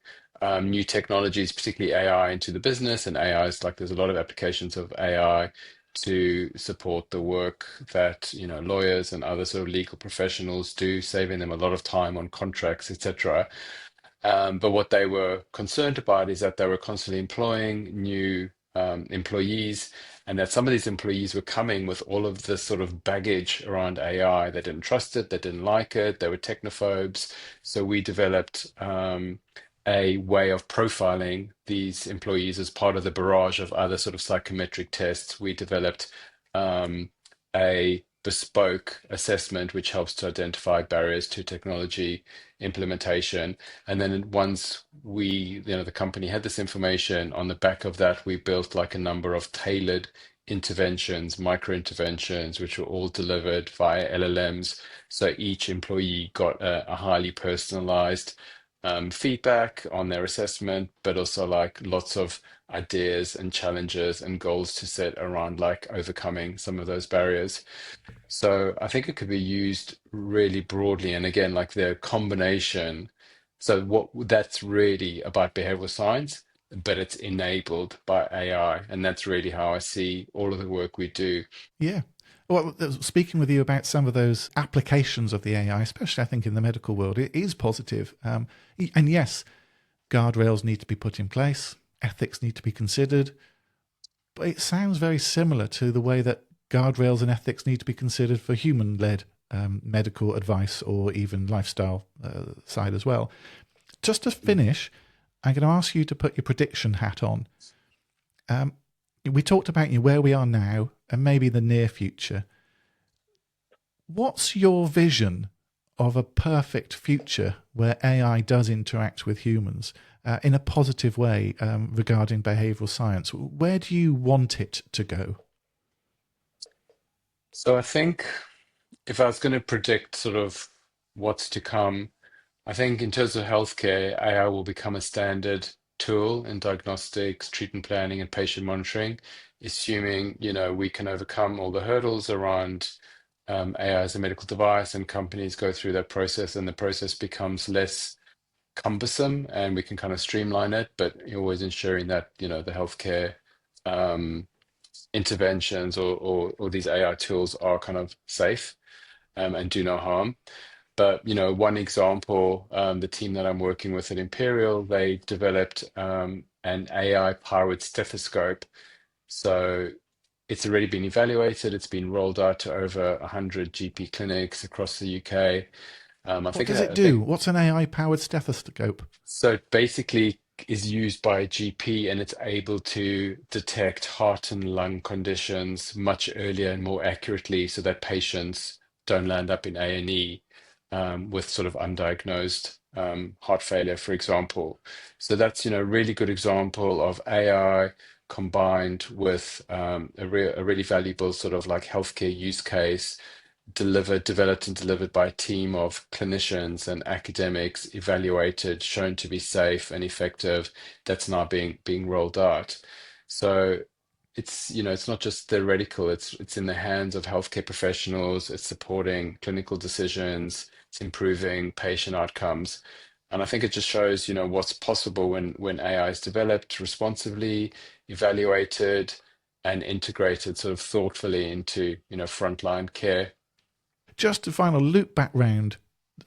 new technologies, particularly AI, into the business. And AI is like there's a lot of applications of AI to support the work that lawyers and other sort of legal professionals do, saving them a lot of time on contracts, etc. But what they were concerned about is that they were constantly employing new employees, and that some of these employees were coming with all of this sort of baggage around AI. They didn't trust it, they didn't like it, they were technophobes. So we developed a way of profiling these employees as part of the barrage of other sort of psychometric tests. We developed a bespoke assessment which helps to identify barriers to technology implementation. And then once the company had this information, on the back of that, we built like a number of tailored interventions, micro interventions, which were all delivered via LLMs. So each employee got a highly personalized feedback on their assessment, but also like lots of ideas and challenges and goals to set around like overcoming some of those barriers. So I think it could be used really broadly. And again, like the combination. So what that's really about behavioral science, but it's enabled by AI. And that's really how I see all of the work we do.
Yeah. Well, speaking with you about some of those applications of the AI, especially I think in the medical world, it is positive. And yes, guardrails need to be put in place, ethics need to be considered, but it sounds very similar to the way that guardrails and ethics need to be considered for human-led medical advice or even lifestyle side as well. Just to finish, I'm going to ask you to put your prediction hat on. We talked about where we are now and maybe the near future. What's your vision of a perfect future where AI does interact with humans in a positive way regarding behavioural science? Where do you want it to go?
So I think if I was going to predict sort of what's to come, I think in terms of healthcare, AI will become a standard tool in diagnostics, treatment planning, and patient monitoring, assuming, we can overcome all the hurdles around AI as a medical device and companies go through that process and the process becomes less cumbersome and we can kind of streamline it, but you're always ensuring that, the healthcare um, interventions or these AI tools are kind of safe and do no harm. But one example, the team that I'm working with at Imperial, they developed an AI-powered stethoscope. So it's already been evaluated. It's been rolled out to over 100 GP clinics across the UK.
What does it
I
do?
think
What's an AI-powered stethoscope?
so. It basically is used by a GP, and it's able to detect heart and lung conditions much earlier and more accurately, so that patients don't land up in A&E with sort of undiagnosed heart failure, for example. So that's a really good example of AI combined with a really valuable sort of like healthcare use case developed and delivered by a team of clinicians and academics, evaluated, shown to be safe and effective. That's now being rolled out. So it's not just theoretical. It's in the hands of healthcare professionals. It's supporting clinical decisions. It's improving patient outcomes. And I think it just shows, what's possible when AI is developed responsibly, evaluated, and integrated sort of thoughtfully into, frontline care.
Just to final loop back round,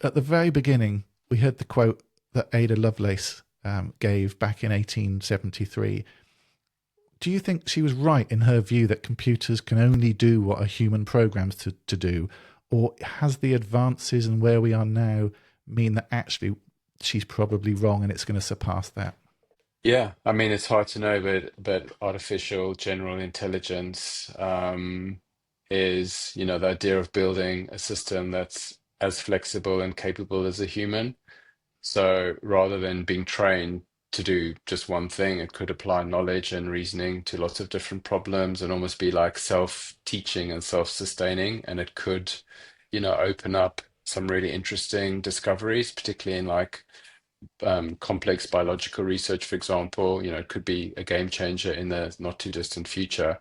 at the very beginning, we heard the quote that Ada Lovelace gave back in 1873. Do you think she was right in her view that computers can only do what a human programs to do? Or has the advances and where we are now mean that actually she's probably wrong and it's going to surpass that?
Yeah, I mean it's hard to know, but artificial general intelligence is, the idea of building a system that's as flexible and capable as a human. So rather than being trained to do just one thing, it could apply knowledge and reasoning to lots of different problems and almost be like self-teaching and self-sustaining. And it could, open up some really interesting discoveries, particularly in like complex biological research, for example. It could be a game changer in the not too distant future.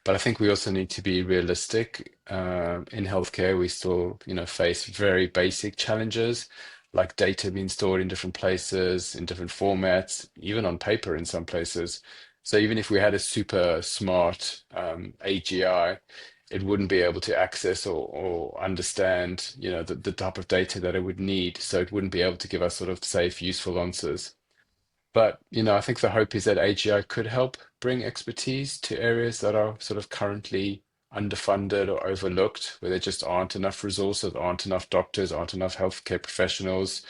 But I think we also need to be realistic. In healthcare, we still, face very basic challenges, like data being stored in different places, in different formats, even on paper in some places. So even if we had a super smart AGI, it wouldn't be able to access or understand, the type of data that it would need. So it wouldn't be able to give us sort of safe, useful answers. But, I think the hope is that AGI could help bring expertise to areas that are sort of currently underfunded or overlooked, where there just aren't enough resources, aren't enough doctors, aren't enough healthcare professionals.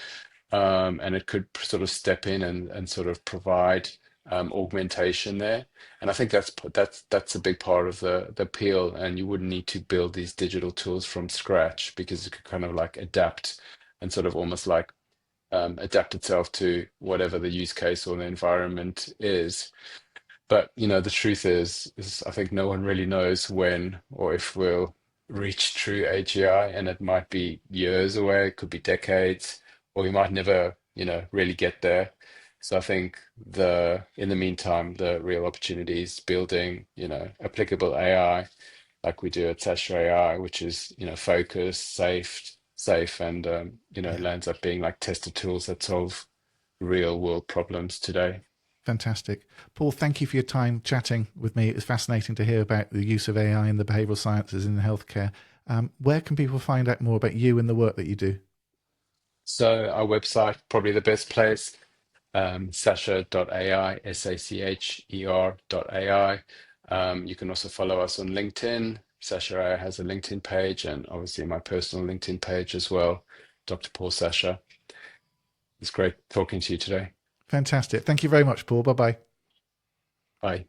And it could sort of step in and sort of provide augmentation there. And I think that's a big part of the appeal. And you wouldn't need to build these digital tools from scratch because it could kind of like adapt and sort of almost like adapt itself to whatever the use case or the environment is. But the truth is I think no one really knows when or if we'll reach true AGI, and it might be years away, it could be decades, or we might never, really get there. So I think in the meantime, the real opportunity is building, applicable AI like we do at Sacher.ai, which is, focused, safe, and
Yeah,
lands up being like tested tools that solve real world problems today.
fantastic. Paul, thank you for your time chatting with me. It's fascinating to hear about the use of AI in the behavioural sciences in healthcare. Where can people find out more about you and the work that you do?
So our website, probably the best place, Sacher.ai, Sacher.ai. You can also follow us on LinkedIn, Sacher.ai has a LinkedIn page, and obviously my personal LinkedIn page as well, Dr. Paul Sacher. It's great talking to you today.
Fantastic. Thank you very much, Paul. Bye bye.
Bye.